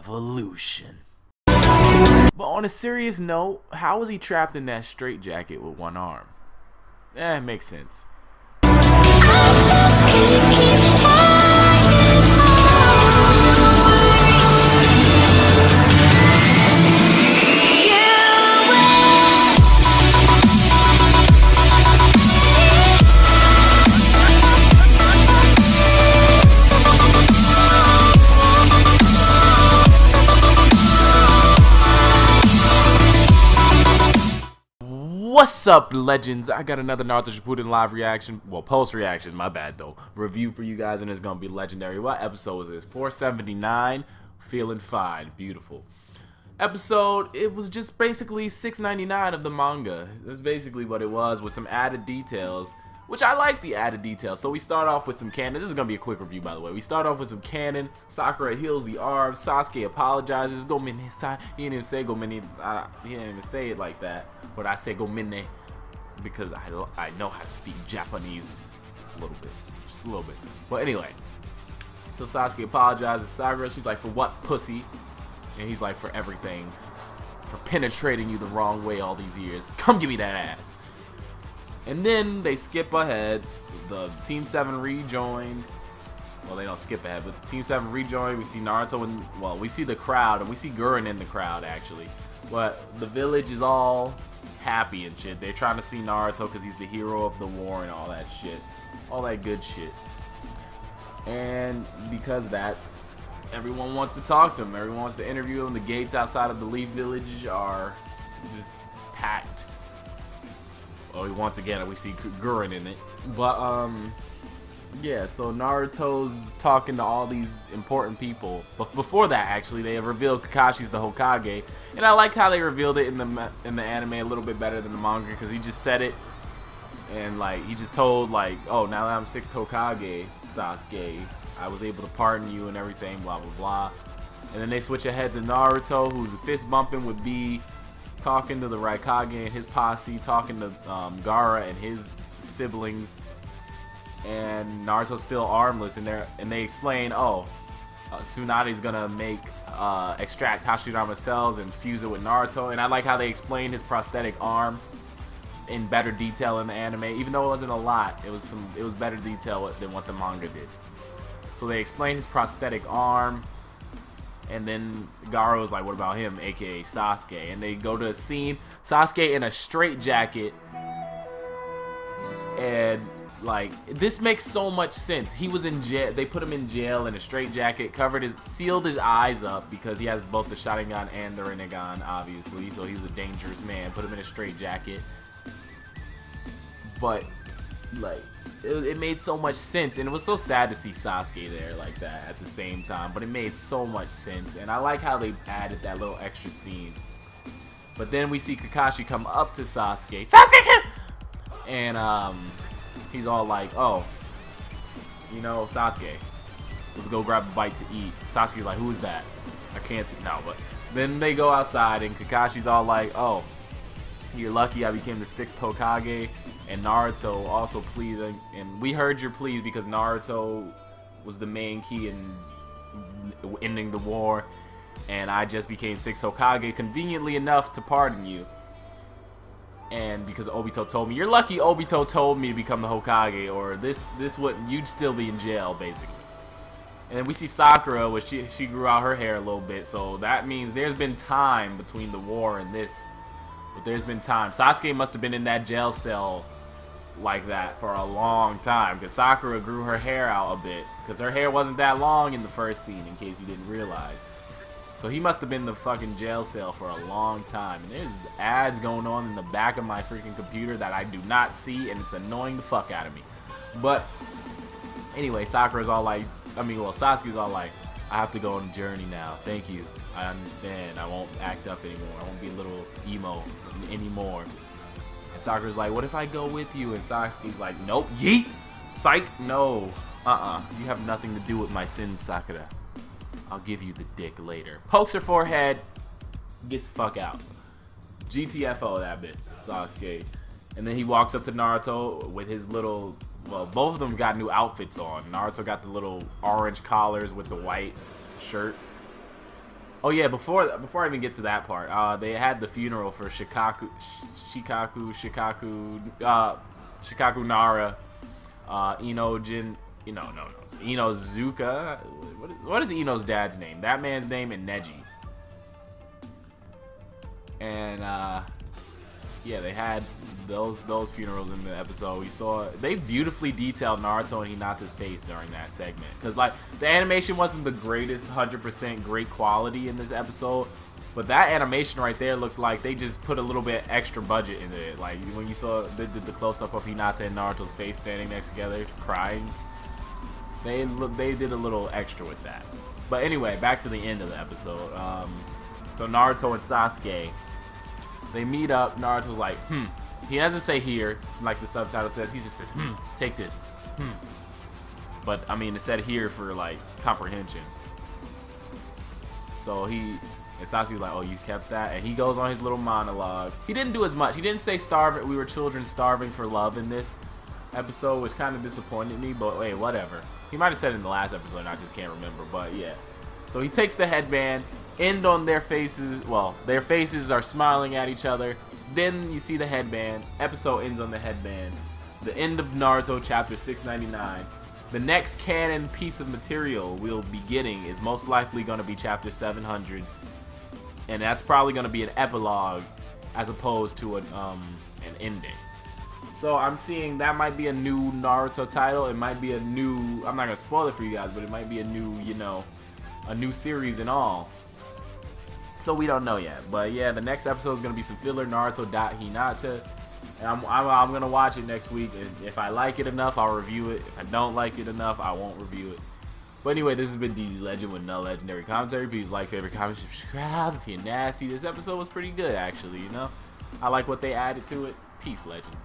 Revolution. But on a serious note, how was he trapped in that straitjacket with one arm? It makes sense. What's up, legends? I got another Naruto Shippuden live reaction, well, post reaction, my bad though, review for you guys, and it's gonna be legendary. What episode was this? 479. Feeling fine. Beautiful episode. It was just basically 6.99 of the manga. That's basically what it was, with some added details, which I like the added details. So we start off with some canon. This is gonna be a quick review, by the way. We start off with some canon. Sakura heals the arm. Sasuke apologizes. Go Minne. He didn't even say go Minne. He didn't even say it like that. But I say go Minne because I know how to speak Japanese a little bit, just a little bit. But anyway, so Sasuke apologizes to Sakura. She's like, for what, pussy? And he's like, for everything, for penetrating you the wrong way all these years. Come give me that ass. And then they skip ahead. The Team 7 rejoined. Well, they don't skip ahead, but Team 7 rejoined. We see Naruto and, well, we see the crowd, and we see Gurren in the crowd, actually. But the village is all happy and shit. They're trying to see Naruto because he's the hero of the war and all that shit. All that good shit. And because of that, everyone wants to talk to him. Everyone wants to interview him. The gates outside of the Leaf Village are just packed. Oh, once again, we see Gurren in it. But, yeah, so Naruto's talking to all these important people. But before that, actually, they have revealed Kakashi's the Hokage. And I like how they revealed it in the anime a little bit better than the manga, because he just said it. And, like, he just told, like, oh, now that I'm 6th Hokage, Sasuke, I was able to pardon you and everything, blah, blah, blah. And then they switch ahead to Naruto, who's fist bumping with B, talking to the Raikage and his posse, talking to Gaara and his siblings, and Naruto's still armless, and they explain, oh, Tsunade's gonna extract Hashirama cells and fuse it with Naruto. And I like how they explain his prosthetic arm in better detail in the anime, even though it wasn't a lot. It was better detail than what the manga did. So they explain his prosthetic arm. And then Gaara was like, what about him, aka Sasuke? And they go to a scene, Sasuke in a straitjacket. And, like, this makes so much sense. He was in jail. They put him in jail in a straitjacket, sealed his eyes up because he has both the Sharingan and the Rinnegan, obviously. So he's a dangerous man. Put him in a straitjacket. But, like, it made so much sense, and it was so sad to see Sasuke there like that at the same time, but it made so much sense, and I like how they added that little extra scene. But then we see Kakashi come up to Sasuke, and he's all like, oh, you know, Sasuke, let's go grab a bite to eat. Sasuke's like, who is that? I can't see, no, but then they go outside, and Kakashi's all like, oh, you're lucky I became the 6th Hokage. And Naruto also pleading, and we heard your pleas because Naruto was the main key in ending the war, and I just became 6th Hokage conveniently enough to pardon you. And because Obito told me, you're lucky Obito told me to become the Hokage, or this wouldn't, you'd still be in jail, basically. And then we see Sakura, which she grew out her hair a little bit, so that means there's been time between the war and this. But there's been time. Sasuke must have been in that jail cell like that for a long time, because Sakura grew her hair out a bit, because her hair wasn't that long in the first scene, in case you didn't realize. So he must have been in the fucking jail cell for a long time. And there's ads going on in the back of my freaking computer that I do not see, and it's annoying the fuck out of me. But anyway, Sakura's all like, Sasuke's all like, I have to go on a journey now. Thank you. I understand. I won't act up anymore. I won't be a little emo anymore. And Sakura's like, what if I go with you? And Sasuke's like, nope. Yeet. Psych. No. You have nothing to do with my sins, Sakura. I'll give you the dick later. Pokes her forehead. Gets the fuck out. GTFO that bit. Sasuke. And then he walks up to Naruto with his little... Well, both of them got new outfits on. Naruto got the little orange collars with the white shirt. Oh yeah, before I even get to that part, they had the funeral for Shikaku Nara, Inojin, Inozuka. What is Ino's dad's name? That man's name, and Neji. And yeah, they had those funerals in the episode. We saw they beautifully detailed Naruto and Hinata's face during that segment, because like the animation wasn't the greatest 100% great quality in this episode, but that animation right there looked like they just put a little bit extra budget into it. Like when you saw the close-up of Hinata and Naruto's face standing next together crying, they did a little extra with that. But anyway, back to the end of the episode. So Naruto and Sasuke, they meet up. Naruto's like, He doesn't say here, like the subtitle says. He just says, take this. But, I mean, it said here for, like, comprehension. So and Sasuke's like, oh, you kept that? And he goes on his little monologue. He didn't do as much. He didn't say we were children starving for love in this episode, which kind of disappointed me. But, wait, whatever. He might have said it in the last episode, and I just can't remember. But, yeah. So he takes the headband, end on their faces. Well, their faces are smiling at each other. Then you see the headband. Episode ends on the headband. The end of Naruto chapter 699. The next canon piece of material we'll be getting is most likely going to be chapter 700. And that's probably going to be an epilogue as opposed to an ending. So I'm seeing that might be a new Naruto title. It might be a new, I'm not going to spoil it for you guys, but it might be a new, a new series and all. So we don't know yet. But yeah, the next episode is going to be some filler Naruto Hinata. And I'm going to watch it next week. And if I like it enough, I'll review it. If I don't like it enough, I won't review it. But anyway, this has been DD Legend with no legendary commentary. Please like, favorite, comment, subscribe if you're nasty. This episode was pretty good, actually, I like what they added to it. Peace, Legends.